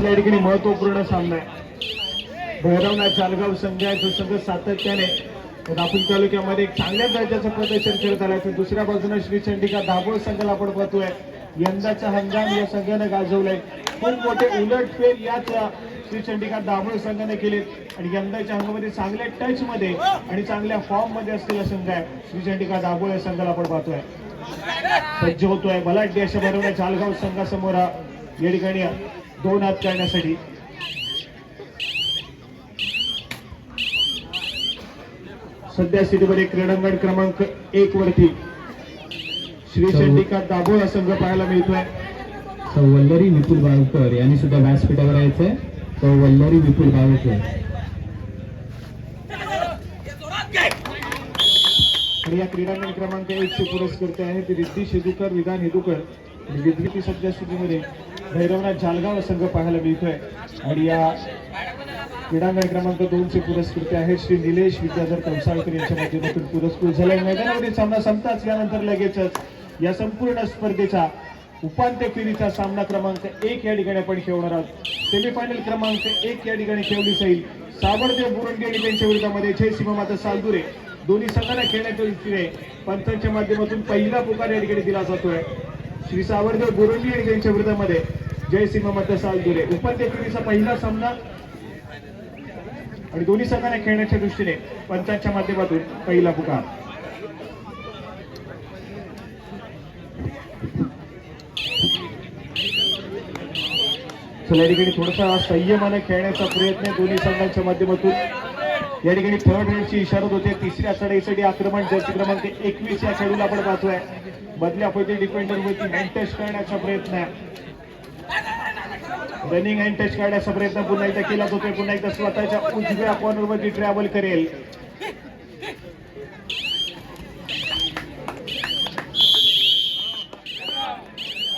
या ठिकाणी महत्वपूर्ण सामना आहे. भैरवनाथ जालगाव संघ आहे जो संघ सातत्याने राहुल तालुक्यामध्ये एक चांगल्या दर्जाचं प्रदर्शन करत आलाय. तर दुसऱ्या बाजूने श्री चंडिका दाभोळ संघाला आपण पाहतोय यंदाचा हंगाम या संघाने गाजवलाय. खूप मोठे उलटफेर याच श्री चंडिका दाभोळ संघाने केलेत आणि यंदाच्या हंगामामध्ये चांगल्या टच मध्ये आणि चांगल्या फॉर्म मध्ये असलेला संघ आहे श्री चंडिका दाभोळ या संघाला आपण पाहतोय. सज्ज होतोय बलाढ्य अशा भैरवनाथ जालगाव संघासमोर या ठिकाणी दोन हात करण्यासाठी. सध्या स्थितीमध्ये क्रीडांगण क्रमांक 1 वरती श्री चंडिका दाभोळ हा संघ पाहायला मिळतोय. वल्लरी विपुल बाळकर यांनी सुद्धा व्यासपीठावर यायचंय. वल्लरी विपुल बाळकर आणि या क्रीडांगण क्रमांक 1 चे पुरस्कर्ते आहेत रिद्धी शेदूकर विधान हेदूकर. विद्यार्थी सध्या स्थितीमध्ये भैरवनाथ जालगाव संघ पाहायला मिळतोय आणि या क्रीडांगण क्रमांक 2 चे पुरस्कर्ते आहेत श्री निलेश विद्याधर कंसाळकर यांच्या माध्यमातून पुरस्कृत झालाय. मैदानामध्ये सामना संपताच यानंतर लगेचच या संपूर्ण स्पर्धेचा उपांत्य फेरीचा सामना क्रमांक 1 या ठिकाणी आपण खेळणार आहोत. सेमीफायनल क्रमांक 1 या ठिकाणी खेळली जाईल. सावरदेव बुरंगेडी त्यांच्या विरोधामध्ये जय सीमामाता सालदुरे. दोन्ही संघांना खेळण्याच्या दृष्टीने पंचांच्या माध्यमातून पहिला पुकार या ठिकाणी दिला जातोय. श्री सावरदेव बुरंगेडी यांच्या विरोधामध्ये जय सीमामाता सालदुरे. उपांत्य फेरीचा पहिला सामना आणि दोन्ही संघांना खेळण्याच्या दृष्टीने पंचांच्या माध्यमातून पहिला पुकार. या ठिकाणी थोडासा संयमाने खेळण्याचा प्रयत्न दोन्ही संघांच्या माध्यमातून. या ठिकाणी थर्ड रेडची इशारत होते. तिसऱ्या चढाईसाठी आक्रमण जर्सी क्रमांक 21 या खेळूला आपण पाहतोय. बदल्या पैकी डिफेंडर वरती हँड टच करण्याचा प्रयत्न आहे. रनिंग हँड टच करण्याचा प्रयत्न पुन्हा एकदा केला जातोय. पुन्हा एकदा स्वतःच्या उजव्या कॉर्नरवरती ट्रॅव्हल करेल.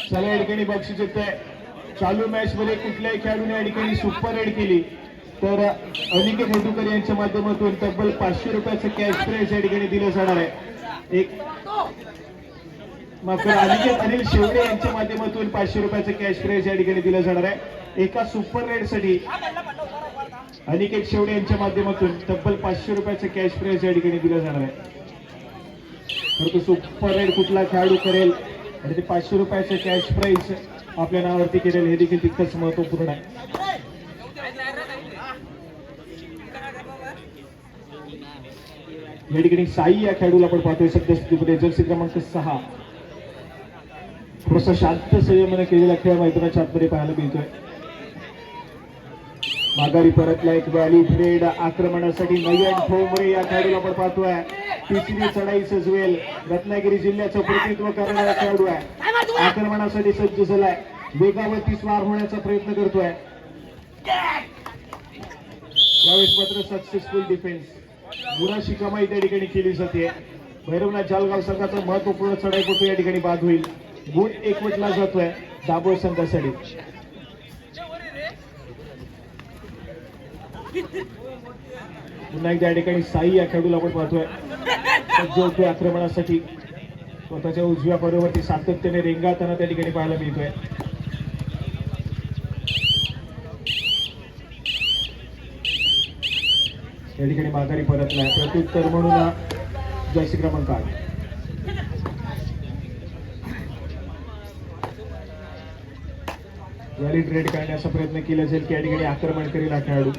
चला या ठिकाणी बक्षीस येतंय. चालू मॅच मध्ये कुठल्याही खेळाडूने या ठिकाणी सुपर रेड केली तर अनिकेत हेदूकर यांच्या माध्यमातून तब्बल 500 रुपयाचं कॅश प्राइज या ठिकाणी दिलं जाणार आहे. अनिकेत अनिल शेवडे यांच्या माध्यमातून 500 रुपयाचं कॅश प्राइज या ठिकाणी दिलं जाणार आहे. एका सुपर रेड साठी अनिकेत शेवडे यांच्या माध्यमातून तब्बल 500 रुपयाचं कॅश प्राइज या ठिकाणी दिलं जाणार आहे. तर तो सुपर रेड कुठला खेळाडू करेल आणि ते 500 रुपयाचं कॅश प्राइज आपल्या नावावरती केलेलं हे देखील तितकंच महत्वपूर्ण आहे. या ठिकाणी साई या खेळाडूला आपण पाहतोय सध्या स्थितीमध्ये जर्सी क्रमांक 6. थोडासा शांत संयमाने केलेला खेळ मैदानाच्या आतमध्ये पाहायला मिळतोय. माघारी परतला एक व्हॅलिड रेड आक्रमणासाठी नयन ठोंबरे या खेळाडूला आपण पाहतोय. तिसरी चढाई सजवेल. रत्नागिरी जिल्ह्याचं प्रतिनिधित्व करणारा खेळाडू आहे. आक्रमणासाठी सज्ज झालाय. वेगावरती स्वार होण्याचा प्रयत्न करतोय. यावेळेस मात्र सक्सेसफुल डिफेन्स. गुणाची कमाई त्या ठिकाणी केली जाते. भैरवनाथ जालगाव संघाचा महत्वपूर्ण चढाईपटू या ठिकाणी बाद होईल. गुण एकवटला जातोय दाभोळ संघासाठी. पुन्हा एकदा या ठिकाणी साई या खेळाडूला आपण पाहतोय सज्ज होतोय आक्रमणासाठी. स्वतःच्या उजव्या बरोबरती सातत्याने रेंगाळताना त्या ठिकाणी पाहायला मिळतोय. या ठिकाणी माघारी परतलाय. प्रत्युत्तर म्हणून जर्सी क्रमांक 8. व्हॅलिड रेड करण्याचा प्रयत्न केला जाईल की या ठिकाणी आक्रमण करेल हा खेळाडू.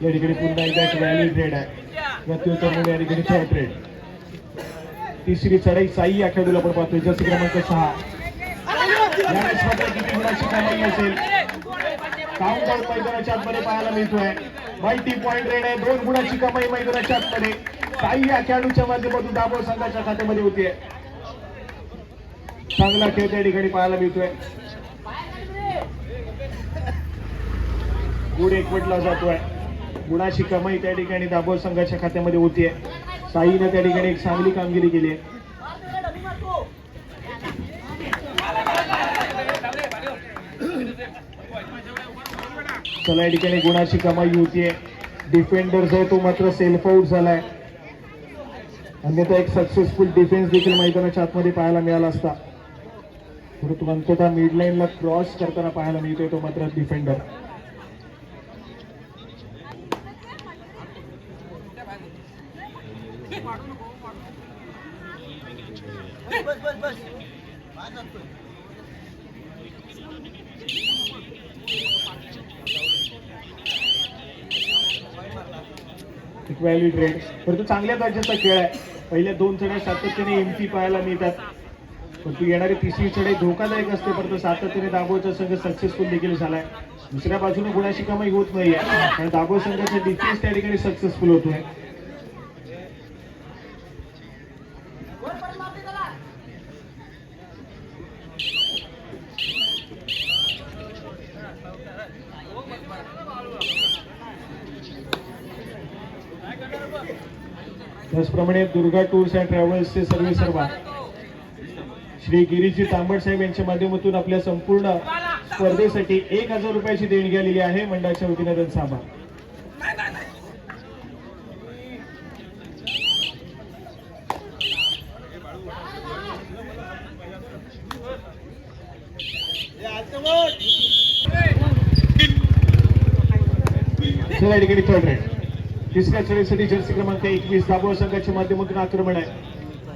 या ठिकाणी पुन्हा एकदा एक व्हॅलिड रेड आहे. प्रत्युत्तर म्हणून या ठिकाणी थर्ड रेड. तिसरी चढाई साई या खेळाडूला आपण पाहतोय जर्सी क्रमांक 6. यावेळेस मात्र किती गुणाची कमाई असेल काउंटर मैदानाच्या आतमध्ये पाहायला मिळतोय. मल्टी पॉइंट रेड आहे. 2 गुणाची कमाई मैदानाच्या आतमध्ये साई या खेळाडूच्या माध्यमातून दाभोळ संघाच्या खात्यामध्ये होतीये. चांगला खेळ त्या ठिकाणी पाहायला मिळतोय. गुण एकवटला जातोय. गुणाची कमाई त्या ठिकाणी दाभोळ संघाच्या खात्यामध्ये होतीये. साईने त्या ठिकाणी एक चांगली कामगिरी केली आहे. चला या ठिकाणी गुणाची कमाई होतीये. डिफेंडर जो आहे तो मात्र सेल्फ आउट झालाय. अन्यथा एक सक्सेसफुल डिफेन्स देखील मैदानाच्या आतमध्ये पाहायला मिळाला असता. परंतु अंततः मिड लाईनला क्रॉस करताना पाहायला मिळतोय तो मात्र डिफेंडर. एक व्हॅलिड रेड, परंतु चांगल्या दर्जाचा खेळ आहे. पहिल्या 2 चढाई सातत्याने एमपी पाहायला मिळतात, परंतु येणारी तिसरी चढाई धोकादायक असते. परंतु सातत्याने दाभोळचा संघ सक्सेसफुल देखील झालाय. दुसऱ्या बाजूने गुणाची कमाई होत नाहीये, कारण दाभोळ संघाचा डिफेन्स त्या ठिकाणी सक्सेसफुल होतोय. त्याचप्रमाणे दुर्गा टूर्स अँड ट्रॅव्हल्सचे सर्वे सर्वा श्री गिरीजी तांबट साहेब यांच्या माध्यमातून आपल्या संपूर्ण स्पर्धेसाठी 1000 रुपयाची देणगी आलेली आहे. मंडळाच्या वतीने त्यांचा आभार. चला या ठिकाणी थर्ड रेड. तिसऱ्या चढाईसाठी जर्सी क्रमांक 21 दाभोळ संघाच्या माध्यमातून आक्रमण आहे.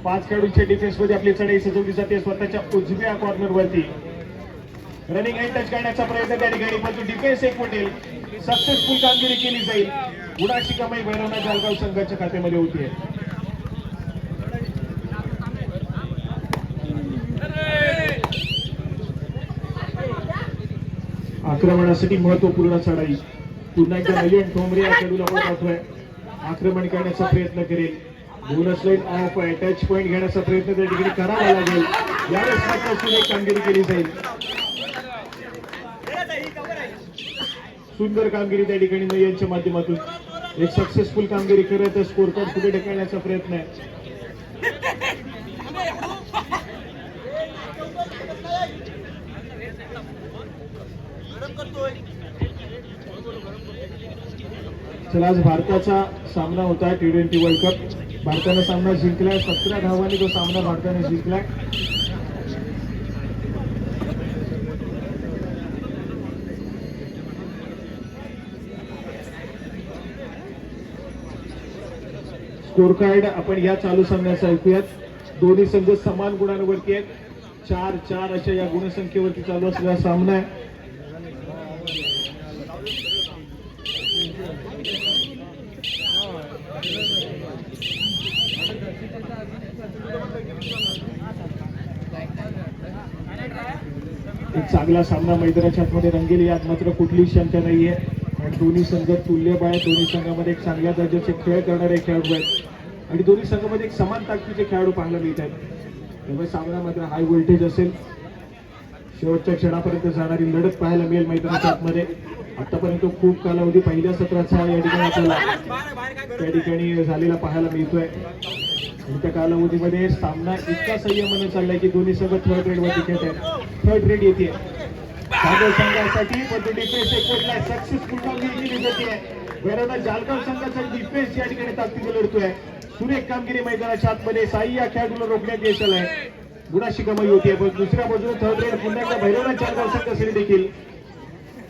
5 खेळाडूंच्या डिफेन्स मध्ये आपली चढाई सजवली जाते. स्वतःच्या उजव्या कॉर्नर वरती रनिंग अँड टच करण्याचा प्रयत्न त्या ठिकाणी, परंतु डिफेन्स एक पटेल सक्सेसफुल कामगिरी केली जाईल. गुणाची कमाई भैरवनाथ जालगाव संघाच्या खात्यामध्ये होतीये. आक्रमणासाठी महत्वपूर्ण चढाई. पुन्हा एकदा नयन ठोंबरे या खेळाडूला पाठवतोय. आक्रमण करण्याचा प्रयत्न करेल. बोनस लाईन ऑफ आहे. टच पॉईंट घेण्याचा प्रयत्न त्या ठिकाणी करावा लागेल. यावेळेस मात्र सुरेख कामगिरी केली जाईल. सुंदर कामगिरी त्या ठिकाणी नयनच्या माध्यमातून एक सक्सेसफुल कामगिरी करत स्कोर कार्ड पुढे ढकलण्याचा प्रयत्न आहे. चला आज भारताचा सामना होता T20 वर्ल्ड कप. भारतानं सामना जिंकलाय. 17 धावांनी तो सामना भारताने जिंकलाय. स्कोर कार्ड आपण या चालू सामन्याचा ऐकूयात. दोन्ही संघ समान गुणांवरती आहेत. 4-4 अशा या गुणसंख्येवरती चालू असलेला सामना आहे. एक चांगला सामना मैदानाच्या आतमध्ये रंगेल यात मात्र कुठलीच शंका नाहीये. आणि दोन्ही संघ तुल्यबळ आहेत. दोन्ही संघामध्ये एक चांगल्या दर्जाचे खेळ करणारे खेळाडू आहेत आणि दोन्ही संघामध्ये एक समान ताकदीचे खेळाडू पाहायला मिळत आहेत. त्यामुळे सामना मात्र हाय व्होल्टेज असेल. शेवटच्या क्षणापर्यंत जाणारी लढत पाहायला मिळेल मैदानाच्या आतमध्ये. आतापर्यंत खूप कालावधी पहिल्या सत्राचा या ठिकाणी आपल्याला त्या ठिकाणी झालेला पाहायला मिळतोय. आणि त्या कालावधीमध्ये सामना इतका संयमाने चाललाय की दोन्ही संघ थर्ड रेड वरती खेळत आहेत. थर्ड रेड येते दाभोळ संघासाठी, पण डिफेन्स एकवटलाय. सक्सेसफुल कामगिरी केली जाते. भैरवनाथ जालगाव संघाचा डिफेन्स या ठिकाणी ताकदीने लढतोय. सुरेख कामगिरी मैदानाच्या आतमध्ये. साई या खेळाडूला रोखण्यात यश आलंय. गुणाची कमाई होतीये. पण दुसऱ्या बाजूने थर्ड रेड पुन्हा एकदा भैरवनाथ जालगाव संघासाठी देखील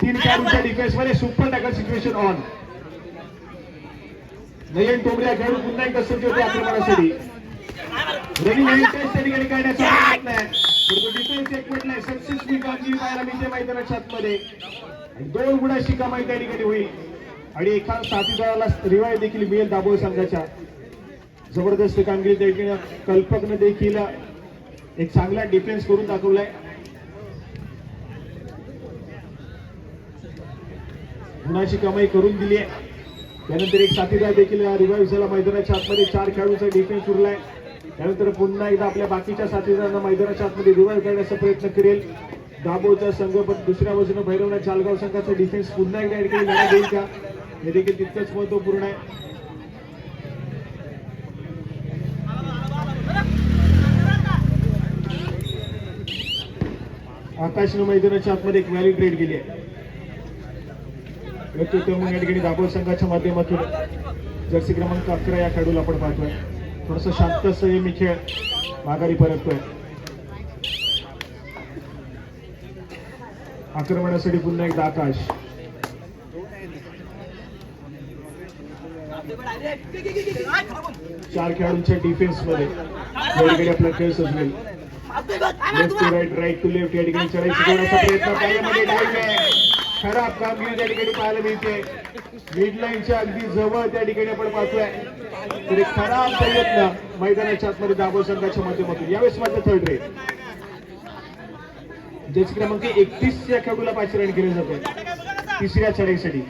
3 खेळाडूंच्या डिफेन्स मध्ये सुपर टॅकल सिच्युएशन ऑन. नयन ठोंबरे या खेळाडू पुन्हा एकदा सज्ज होते आक्रमणासाठी. रनिंग अँड टच त्या ठिकाणी करण्याचा प्रयत्न आहे. डिफेन्स एक म्हटलंय. सक्सेसफुल कामगिरी पाहायला मिळते मैदानाच्या आतमध्ये. 2 गुणाची कमाई त्या ठिकाणी होईल आणि एका साथीदाराला रिवाय देखील मिळेल दाभोळ संघाच्या. जबरदस्त कामगिरी त्या ठिकाणी कल्पकनं देखील एक चांगला डिफेन्स करून दाखवलाय. गुणाची कमाई करून दिली आहे. त्यानंतर एक साथीदार देखील रिवाईव्ह झाला मैदानाच्या आतमध्ये. 4 खेळाडूंचा डिफेन्स उरलाय. त्यानंतर पुन्हा एकदा आपल्या बाकीच्या साथीदारांना मैदानाच्या आतमध्ये रिवाईव्ह करण्याचा प्रयत्न करेल दाभोळचा संघ. पण दुसऱ्या बाजूने भैरवनाथ जालगाव संघाचा डिफेन्स पुन्हा एकदा या ठिकाणी लढा देईल का, हे देखील तितकंच महत्वपूर्ण आहे. आकाशनं मैदानाच्या आतमध्ये एक व्हॅलिड रेड गेली आहे. प्रत्युत्तर म्हणून या ठिकाणी दाभोळ संघाच्या माध्यमातून जर्सी क्रमांक 11 या खेळाडूला आपण पाहतोय. थोडस शांत संयमी खेळ माघारी परततोय. आक्रमणासाठी पुन्हा एकदा आकाश. चार खेळाडूंच्या डिफेन्स मध्ये या ठिकाणी आपला खेळ सजवेल. Left to right, right to left या ठिकाणी चढाई शिकवण्याचा प्रयत्न पायामध्ये डाईव्ह आहे. खराब कामगिरी त्या ठिकाणी पाहायला मिळते. मिड लाईनच्या अगदी जवळ त्या ठिकाणी आपण पाहतोय तरी खराब प्रयत्न मैदानाच्या आतमध्ये दाभोळ संघाच्या माध्यमातून. यावेळेस मात्र थर्ड रेट ज्याची क्रमांक 31 या खेळाडूला 5 रन केले जाते तिसऱ्या चढाईसाठी.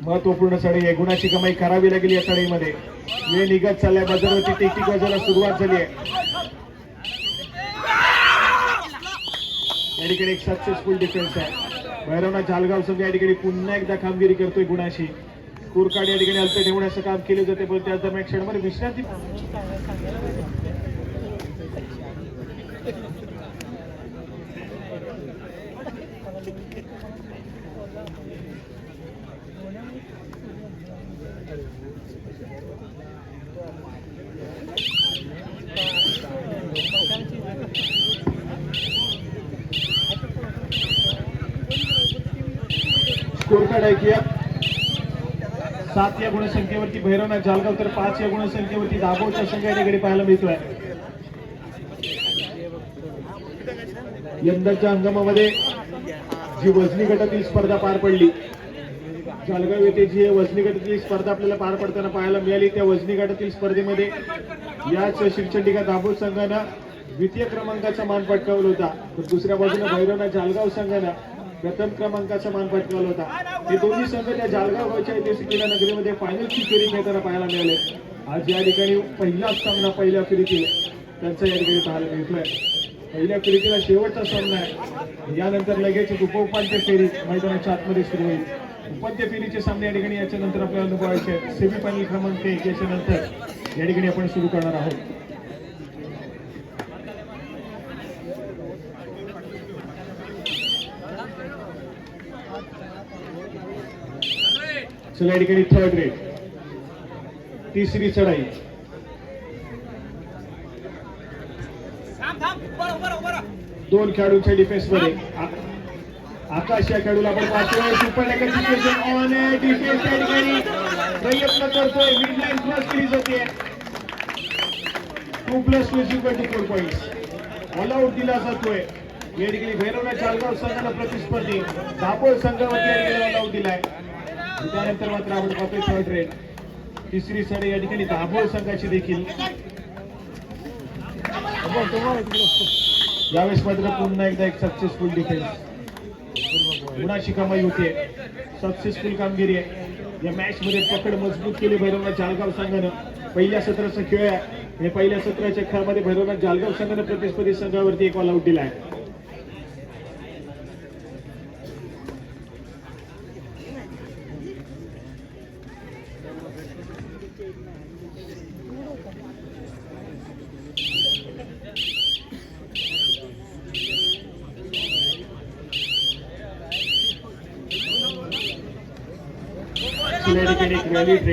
महत्वपूर्ण चढाई आहे. गुणाची कमाई करावी लागेल या चढाईमध्ये. वेळ निघत चाललाय. बाजारावरती टिक वाजायला सुरुवात झाली आहे. या ठिकाणी एक सक्सेसफुल डिफेन्स आहे. भैरवनाथ जालगाव संघ या ठिकाणी पुन्हा एकदा कामगिरी करतोय गुणाशी. स्कोर कार्ड या ठिकाणी हलते ठेवण्याचं काम केले जाते पण त्याच दरम्यान क्षणभर विश्रांती. स्कोर कार्ड ऐकूया. 7 या गुणसंख्येवरती भैरवनाथ जालगाव तर 5 या गुणसंख्येवरती दाभोळचा संघ या ठिकाणी पाहायला मिळतोय. यंदाच्या हंगामामध्ये जी वजनी गटातील स्पर्धा पार पडली, जालगाव येथे जी वजनी गटातील स्पर्धा आपल्याला पार पडताना पाहायला मिळाली, त्या वजनी गटातील स्पर्धेमध्ये याच शिवचंडिका दाभोळ संघानं द्वितीय क्रमांकाचा मान पटकावला होता तर दुसऱ्या बाजूने भैरवनाथ जालगाव संघानं प्रथम क्रमांकाचा मान पटकावला होता. हे दोन्ही संघ त्या जालगाव गावच्या ऐतिहासिक क्रीडा नगरीमध्ये फायनलची फेरी खेळताना पाहायला मिळाले. आज या ठिकाणी पहिला सामना पहिल्या फेरीतील त्यांचा या ठिकाणी पाहायला मिळतोय. पहिल्या फेरीतील शेवटचा सामना आहे. यानंतर लगेच उपउपांत्य फेरी मैदानाच्या आतमध्ये सुरू होईल. उपांत्य फेरीचे सामने या ठिकाणी याच्या नंतर आपल्याला अनुभवायचे. सेमीफायनल क्रमांक 1 याच्या नंतर या ठिकाणी आपण सुरू करणार आहोत. चला या ठिकाणी थर्ड रेट तिसरी चढाई. दोन खेळाडूंच्या डिफेन्स मध्ये आकाश या खेळाडूला आपण पाहतोय. सुपर ऑन डिफेन्स या ठिकाणी प्रयत्न करतोय. मिड लाईन क्रॉस केली जाते. 2+2=4 पॉईंट ऑल आउट दिला जातोय. या ठिकाणी भैरवनाथ जालगाव संघाला प्रतिस्पर्धी दाभोळ संघावरती या ठिकाणी ऑल आउट दिलाय. त्यानंतर मात्र आपण पाहतोय थर्ड रेट तिसरी चढाई या ठिकाणी दाभोळ संघाची देखील. यावेळेस मात्र पुन्हा एकदा एक सक्सेसफुल डिफेन्स. गुणाची कमाई होते. सक्सेसफुल कामगिरी आहे. या मॅच मध्ये पकड मजबूत केली भैरवनाथ जालगाव संघानं. पहिल्या सत्राचा खेळ आहे. हे पहिल्या सत्राच्या खेळामध्ये भैरवनाथ जालगाव संघानं प्रतिस्पर्धी संघावरती एक ऑल आउट दिला आहे.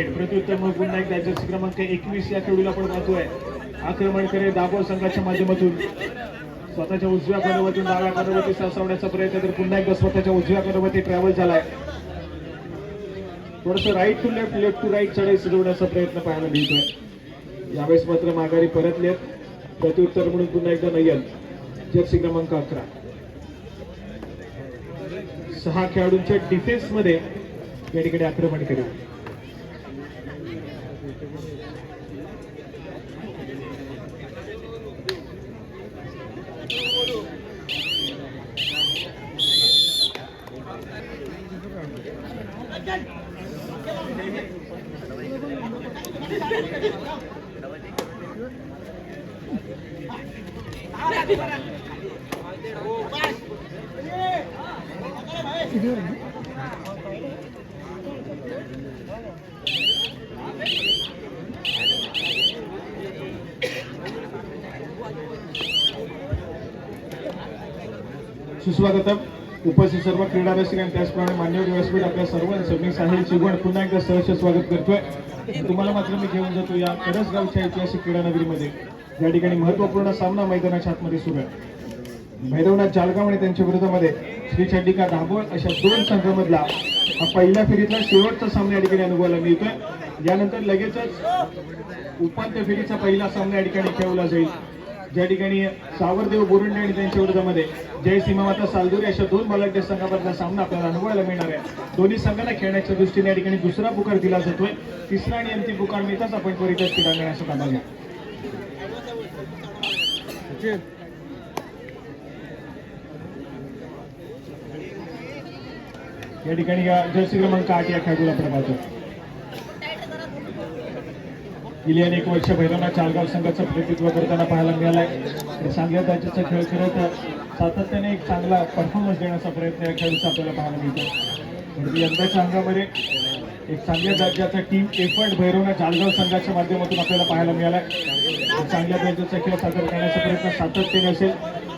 प्रत्युत्तर मग पुन्हा एकदा जर्सी क्रमांक 21 या खेळाडूला आपण पाहतोय. आक्रमण करे दाभोळ संघाच्या माध्यमातून स्वतःच्या उजव्या कर्णवरती डाव्या कर्णवरती साचवण्याचा प्रयत्न तर पुन्हा एकदा स्वतःच्या उजव्या कर्णवरती ट्रॅव्हल झालाय. थोडस right to left, left to right चढाई सजवण्याचा प्रयत्न पाहायला मिळतोय. यावेळेस मात्र माघारी परतलेत. प्रत्युत्तर म्हणून पुन्हा एकदा नयन जर्सी क्रमांक 11. 6 खेळाडूंच्या डिफेन्स मध्ये या ठिकाणी आक्रमण करेल. सुस्वागतम. उपस्थित सर्व क्रीडा रसिक आणि त्याचप्रमाणे मान्यवर व्यासपीठ आपल्या सर्वांचं मी साहिल चिगवण पुन्हा एकदा सहर्ष स्वागत करतोय. तुम्हाला मात्र मी घेऊन जातो या कडसगावच्या ऐतिहासिक क्रीडा नगरीमध्ये. या ठिकाणी महत्वपूर्ण सामना मैदानाच्या आतमध्ये सुरू आहे. भैरवनाथ जालगाव आणि त्यांच्या विरोधामध्ये श्री चंडिका दाभोळ अशा दोन संघामधला हा पहिल्या फेरीतला शेवटचा सामना या ठिकाणी अनुभवायला मिळतोय. यानंतर लगेचच उपांत्य फेरीचा पहिला सामना या ठिकाणी खेळवला जाईल, ज्या ठिकाणी सावरदेव बोरुंडे आणि त्यांच्या विरोधामध्ये जय सीमामाता सालदुरी अशा दोन बलाढ्य संघामधला सामना आपल्याला अनुभवायला मिळणार आहे. दोन्ही संघांना खेळण्याच्या दृष्टीने या ठिकाणी दुसरा पुकार दिला जातोय. तिसरा आणि अंतिम पुकार मिळताच आपण त्वरितच क्रीडांगणाचा ताबा घ्या. या ठिकाणी जर्सी क्रमांक 8 या खेळाडूला आपण पाहतो. गेली अनेक वर्ष भैरवनाथ जालगाव संघाचं प्रतिनिधित्व करताना पाहायला मिळालंय. चांगल्या दर्जाचा खेळ खेळत सातत्याने एक चांगला परफॉर्मन्स देण्याचा प्रयत्न या खेळाडूचा आपल्याला पाहायला मिळतो. यंदाच्या अंगामध्ये एक चांगल्या दर्जाचा टीम एफर्ट भैरवनाथ जालगाव संघाच्या माध्यमातून आपल्याला पाहायला मिळालाय. चांगल्या दर्जाचा खेळ सादर करण्याचा प्रयत्न सातत्याने असेल.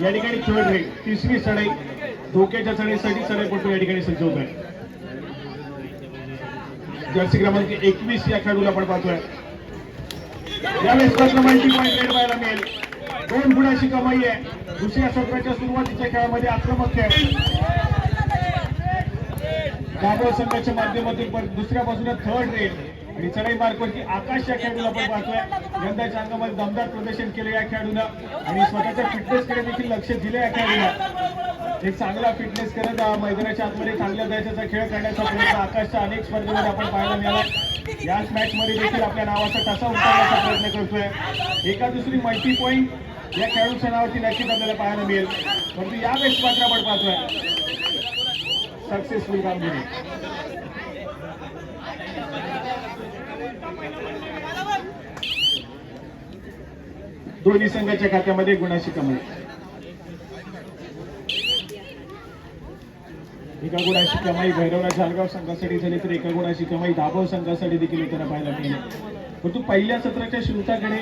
या ठिकाणी थर्ड रेड तिसरी चढाई धोक्याच्या चढाईसाठी चढाईपटू या ठिकाणी सज्ज होत आहे. जर्सी क्रमांक 21 या खेळाडूला आपण पाहतोय. यावेळेस मल्टी पॉईंट रेड पाहायला मिळेल. 2 गुणाची कमाई आहे. दुसऱ्या सत्राच्या सुरुवातीच्या खेळामध्ये आक्रमक खेळ दाभोळ संघाच्या माध्यमातून दुसऱ्या बाजूला थर्ड रेड आणि चढाई मार्गवरती आकाश या खेळाडूला आपण पाहतोय. यंदाच्या अंगामध्ये दमदार प्रदर्शन केलं या खेळाडूनं आणि स्वतःच्या फिटनेसकडे देखील लक्ष दिलं या खेळाडूला. एक चांगला फिटनेस करत मैदानाच्या आतमध्ये चांगल्या दर्जाचा खेळ करण्याचा प्रयत्न आकाशच्या अनेक स्पर्धेमध्ये आपण पाहायला मिळाला. याच मॅच मध्ये देखील आपल्या नावाचा ठसा उमटवण्याचा प्रयत्न करतोय. एका दुसरी मल्टी पॉईंट या खेळाडूच्या नावाची नक्कीच आपल्याला पाहायला मिळेल. परंतु यावेळेस मात्र आपण पाहतोय सक्सेसफुल कामगिरी. दोन्ही संघाच्या खात्यामध्ये गुणाची कमाई. एका गुणाची कमाई भैरवनाथ जालगाव संघासाठी झाली तर एका गुणाची कमाई दाभोळ संघासाठी देखील येताना पाहायला मिळेल. परंतु पहिल्या सत्राच्या शेवटाकडे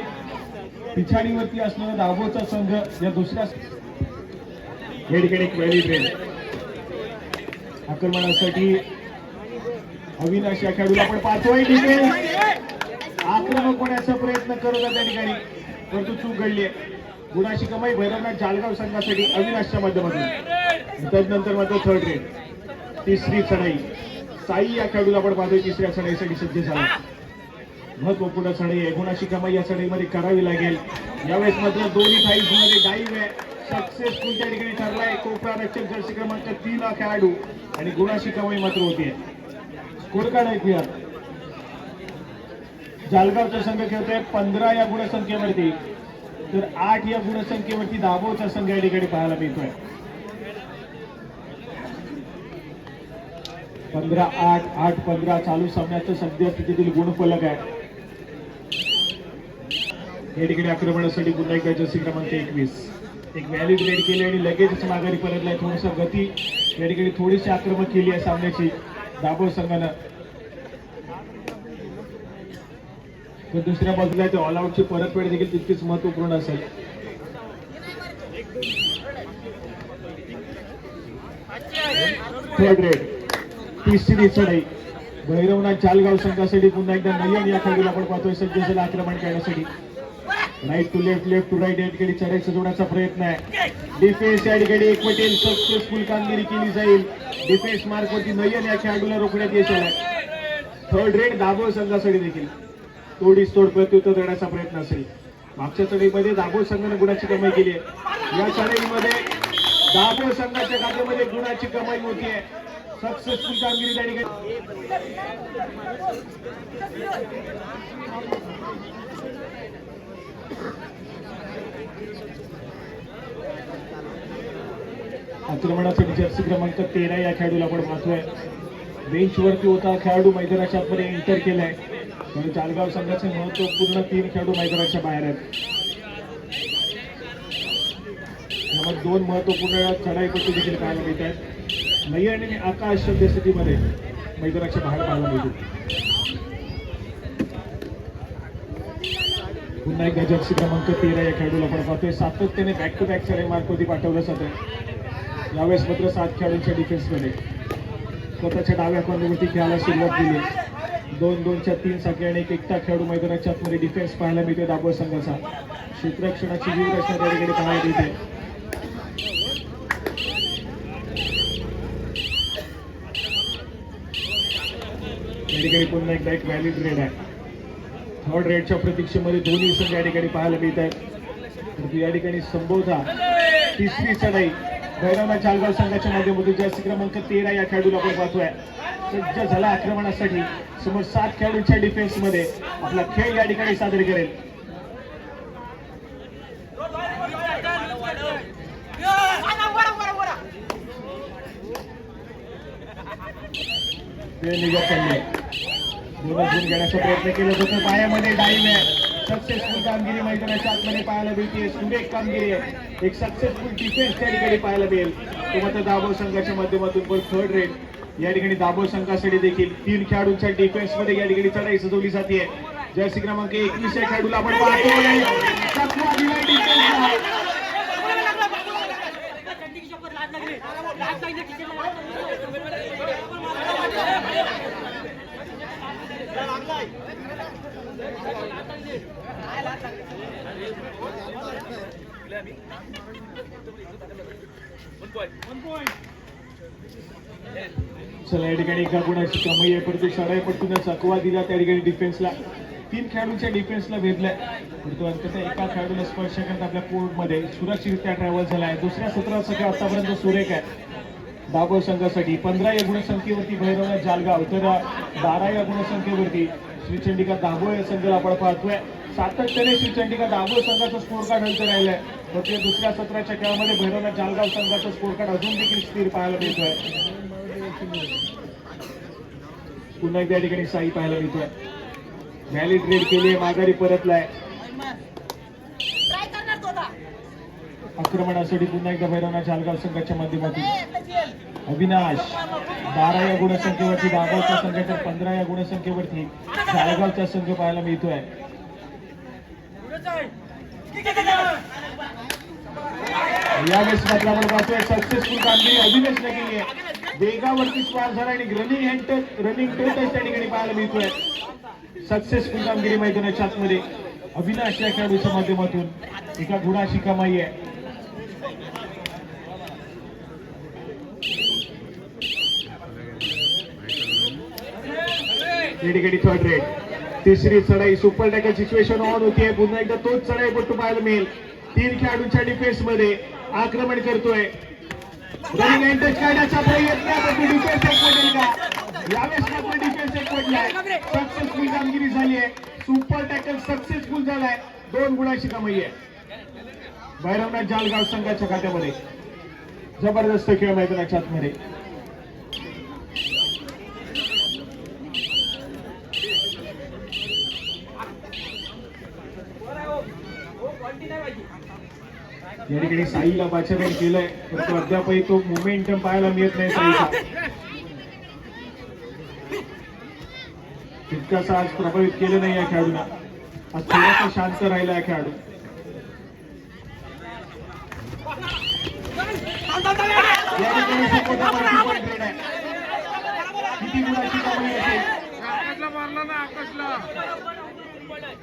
पिछाडीवरती असणारा दाभोळचा संघ या दुसऱ्या या ठिकाणी एक व्हॅली ट्रेन आक्रमणासाठी अविनाश या खेळाडूला आपण पाहतोय. आक्रमक होण्याचा प्रयत्न करत त्या ठिकाणी, परंतु चूक घडली आहे. गुणाची कमाई भैरवनाथ जालगाव संघासाठी अविनाशच्या माध्यमातून. त्यानंतर मात्र थर्ड रेड तिसरी चढाई साई या खेळाडूला आपण पाहतोय तिसऱ्या चढाईसाठी सज्ज झाला. महत्वपूर्ण चढाई आहे. गुणाची कमाई या चढाईमध्ये करावी लागेल. यावेळेस मात्र दोन्ही साईज मध्ये डाईव्ह आहे. सक्सेसफुल त्या ठिकाणी ठरलाय. कोपरा रक्षक जर्सी क्रमांक 3 हा खेळाडू आणि गुणाची कमाई मात्र होतीये. स्कोर कार्ड ऐकूया. जालगावचा संघ खेळतोय 15 या गुणसंख्येवरती, तर 8 या गुणसंख्येवरती दाभोळचा संघ या ठिकाणी पाहायला मिळतोय. 15-8, 8-15 चालू सामन्याचं सध्या स्थितीतील गुणफलक आहे. या ठिकाणी आक्रमणासाठी पुन्हा एकदा जर्सी क्रमांक 21 एक व्हॅलिड रेड केली आणि लगेचच माघारी परतलाय. थोडीशी गती या ठिकाणी थोडीशी आक्रमक केली आहे सामन्याची दाभोळ संघानं. तर दुसऱ्या बाजूला ते ऑल आउटची परतफेड देखील तितकीच महत्वपूर्ण असेल. थर्ड रेड तिसरी चढाई भैरवनाथ जालगाव संघासाठी पुन्हा एकदा नयन या खेळाडूला आपण पाहतोय सज्ज झाला आक्रमण करण्यासाठी. Right to left, left to right या ठिकाणी चढाई सजवण्याचा प्रयत्न आहे. डिफेन्स या ठिकाणी एक पटेल सक्सेसफुल कामगिरी केली जाईल. डिफेन्स मार्कवरती नयन या खेळाडूला रोखण्यात यश आलंय. थर्ड रेड दाभोळ संघासाठी देखील तोडीस तोड प्रत्युत्तर देण्याचा प्रयत्न असेल. मागच्या चढाईमध्ये दाभोळ संघाने गुणाची कमाई केली आहे. या चढाईमध्ये दाभोळ संघाच्या खात्यामध्ये गुणाची कमाई होतीये. सक्सेसफुल कामगिरी त्या ठिकाणी. आक्रमणासाठी जर्सी क्रमांक 13 या खेळाडूला आपण पाहतोय. बेंचवरती होता खेळाडू मैदानाच्या आतमध्ये एंटर केलाय. पण जालगाव संघाचे महत्वपूर्ण 3 खेळाडू मैदानाच्या बाहेर आहेत. यामध्ये 2 महत्वपूर्ण चढाईपट्टी देखील पाहायला मिळत आहेत. नयन आणि आकाश सद्यस्थितीमध्ये मैदानाच्या बाहेर पाहायला मिळतो. पुन्हा एकदा जर्सी क्रमांक 13 या खेळाडूला आपण पाहतोय. सातत्याने बॅक टू बॅक चढाई मार्कवरती पाठवलं जात आहे. यावेळेस मात्र 7 खेळाडूंच्या डिफेन्समध्ये स्वतःच्या डाव्या कॉर्नरवरती खेळायला सुरुवात केली. 2-2च्या 3 साखळी आणि एक एकटा खेळाडू मैदानाच्या आतमध्ये डिफेन्स पाहायला मिळतोय दाभोळ संघाचा. क्षेत्ररक्षणाची जीव रचना त्या ठिकाणी पाहायला मिळते. या ठिकाणी पुन्हा एकदा एक व्हॅलिड रेड आहे. थर्ड रेडच्या प्रतीक्षेमध्ये दोन्ही संघ या ठिकाणी पाहायला मिळत आहेत. परंतु या ठिकाणी संभवता तिसरी चढाई भैरवनाथ जालगाव संघाच्या माध्यमातून जर्सी क्रमांक 13 या खेळाडूला आपण पाहतोय सज्ज झाला आक्रमणासाठी. समोर 7 खेळाडूंच्या डिफेन्समध्ये आपला खेळ या ठिकाणी सादर करेल. निघत चालले दोनच गुण घेण्याचा प्रयत्न केला जातो. पायामध्ये डाईव्ह आहे. सक्सेसफुल कामगिरी मैदानाच्या आतमध्ये पाहायला मिळते. सुरेख कामगिरी आहे. एक सक्सेसफुल डिफेन्स त्या ठिकाणी पाहायला मिळेल. तो मात्र दाभोळ संघाच्या माध्यमातून पण थर्ड रेड या ठिकाणी दाभोळ संघासाठी देखील 3 खेळाडूंच्या डिफेन्स मध्ये या ठिकाणी चढाई सजवली जाते. जर्सी क्रमांक 21 या खेळाडूला आपण पाहतो. चला या ठिकाणी एका गुणाची कमाई आहे. परंतु चढाईपटून चकवा दिला त्या ठिकाणी डिफेन्सला. 3 खेळाडूंच्या डिफेन्सला भेटलाय. परंतु अंततः एका खेळाडूला स्पर्श करत आपल्या कोर्टमध्ये सुरक्षितरित्या ट्रॅव्हल झालाय. दुसऱ्या सत्राचा खेळ आतापर्यंत सुरेख आहे दाभोळ संघासाठी. 15 या गुणसंख्येवरती भैरवनाथ जालगाव तर 12 या गुणसंख्येवरती श्रीचंडिका दाभोळ या संघाला आपण पाहतोय. सातत्याने श्रीचंडिका दाभोळ संघाचा स्कोर कार्ड हलत राहिलाय. तर ते दुसऱ्या सत्राच्या खेळामध्ये भैरवनाथ जालगाव संघाचा स्कोर कार्ड अजून देखील स्थिर पाहायला मिळतोय. पुन्हा एकदा या ठिकाणी साई पाहायला मिळतोय. व्हॅलिड रेड केली, माघारी परतलाय. आक्रमणासाठी पुन्हा एकदा भैरवनाथ जालगाव संघाच्या माध्यमातून अविनाश 12 या गुणसंख्येवरती दाभोळचा संघ तर 15 या गुणसंख्येवरती जालगावचा संघ पाहायला मिळतोय. यावेळेस मात्र आपण पाहतोय सक्सेसफुल कामगिरी अविनाशने केली आहे. वेगावरती स्वार झाला आणि रनिंग टच त्या ठिकाणी पाहायला मिळतोय. सक्सेसफुल कामगिरी मैदानाच्या आतमध्ये अविनाश या खेळाडूच्या माध्यमातून एका गुणाची कमाई आहे. या ठिकाणी थर्ड रेड. तिसरी चढाई सुपर टॅकल सिच्युएशन ऑन होतीये. पुन्हा एकदा तोच चढाईपट्टू पाहायला मिळेल. 3 खेळाडूंच्या डिफेन्स मध्ये आक्रमण करतोय. रनिंग अँड टच काढण्याचा प्रयत्न डिफेन्स एक पडेल का? यावेळेस मात्र डिफेन्स एक पडलाय. सक्सेसफुल कामगिरी झाली आहे. सुपर टॅकल सक्सेसफुल झालाय. 2 गुणाची कमाई आहे भैरवनाथ जालगाव संघाच्या खात्यामध्ये. जबरदस्त खेळ मैदानाच्या आतमध्ये. या ठिकाणी साईला बाचारण केलंय परंतु अद्यापही तो मोमेंटम पाहायला मिळत नाही साईचा. तितकासा आज प्रभावित केलं नाही या खेळाडूला. आज थोडासा शांत राहिला या खेळाडू. या ठिकाणी किती गुणाची कमाई असेल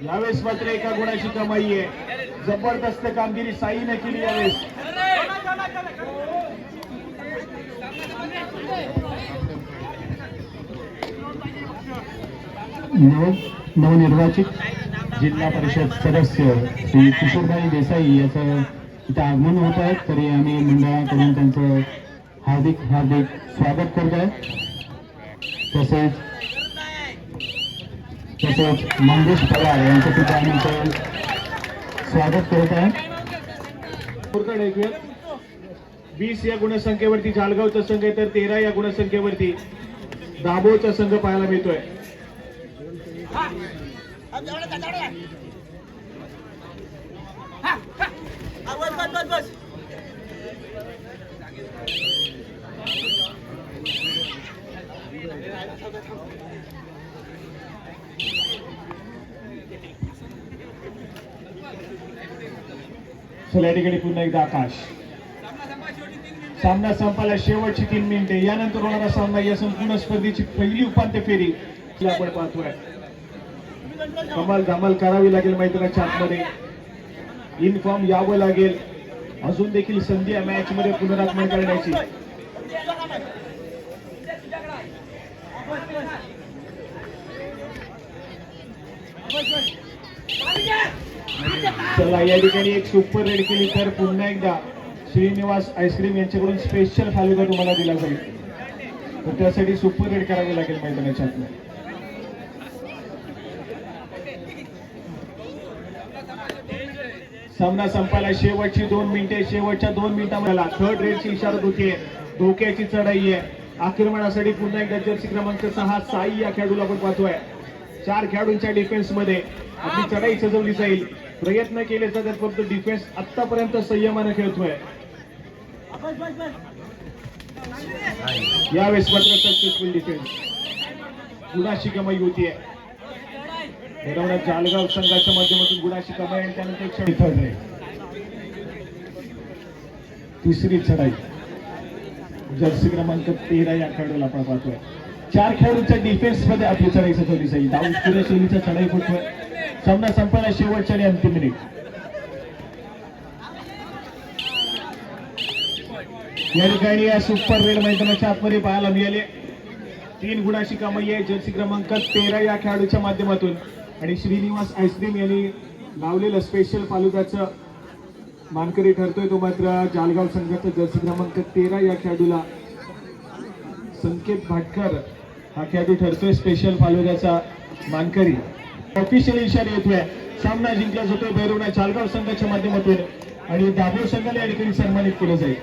यावेळेस मात्र एका गुणाची कमाई आहे. जबरदस्त कामगिरी साईने केली यावेळेस. नवनिर्वाचित जिल्हा परिषद सदस्य श्री किशोरभाई देसाई याचं इथं आगमन होत आहे. तरी आम्ही मंडळाकडून त्यांचं हार्दिक स्वागत करत आहे. तसेच मंगेश पवार यांचं सुद्धा आम्ही स्वागत करत आहे. 20 या गुणसंख्येवरती जालगावचा संघ आहे तर 13 या गुणसंख्येवरती दाभोळचा संघ पाहायला मिळतोय. चला या ठिकाणी पुन्हा एकदा आकाश सामना संपायला शेवटची 3 मिनिटे. यानंतर होणारा सामना या संपूर्ण स्पर्धेची पहिली उपांत्य फेरी आपण पाहतोय. कमाल धमाल करावी लागेल मैदानाच्या आतमध्ये. इन फॉर्म यावं लागेल. अजून देखील संधी या मॅच मध्ये पुनरागमन करण्याची. चला या ठिकाणी एक सुपर रेड केली तर पुन्हा एकदा श्रीनिवास आईस्क्रीम यांच्याकडून स्पेशल फालुदा तुम्हाला दिला जाईल. तर त्यासाठी सुपर रेड करावी लागेल मैदानाच्या आतमध्ये. सामना संपायला शेवटची 2 मिनिटे. शेवटच्या 2 मिनिटांमध्ये थर्ड रेडची इशारा होतीये. धोक्याची चढाई आहे. आक्रमणासाठी पुन्हा एकदा जर्सी क्रमांक 6 साई या खेळाडूला आपण पाहतोय. 4 खेळाडूंच्या डिफेन्स मध्ये आपली चढाई सजवली जाईल. प्रयत्न केले जातात फक्त डिफेन्स आतापर्यंत संयमाने खेळतोय. यावेळेस मात्र सक्सेसफुल डिफेन्स. गुणाशी कमाई होतीये. भैरवनाथ जालगाव संघाच्या माध्यमातून गुणाशी कमाई आणि त्यानंतर एक क्षणी थर्ड रेड. तिसरी चढाई जर्सी क्रमांक 13 या खेळाडूला आपण पाहतोय. 4 खेळाडूंच्या डिफेन्स मध्ये आपली चढाई सजवली जाईल. डाऊन शैलीचा चढाई फुटतोय. सामना संपायला शेवटच्या आणि अंतिम मिनिट. या ठिकाणी या सुपर रेड मैदानाच्या आतमध्ये पाहायला मिळाले. 3 गुणाची कमाई आहे जर्सी क्रमांक 13 या खेळाडूच्या माध्यमातून. आणि श्रीनिवास आईस्क्रीम यांनी लावलेलं स्पेशल फालुदाचं मानकरी ठरतोय तो मात्र जालगाव संघाचा जर्सी क्रमांक 13 या खेळाडूला संकेत भाटकर हा खेळाडू ठरतोय स्पेशल फालुदाचा मानकरी. ऑफिशियल इशारा येतोय. सामना जिंकला जातोय भैरवनाथ जालगाव संघाच्या माध्यमातून आणि दाभोळ संघाला या ठिकाणी सन्मानित केलं जाईल.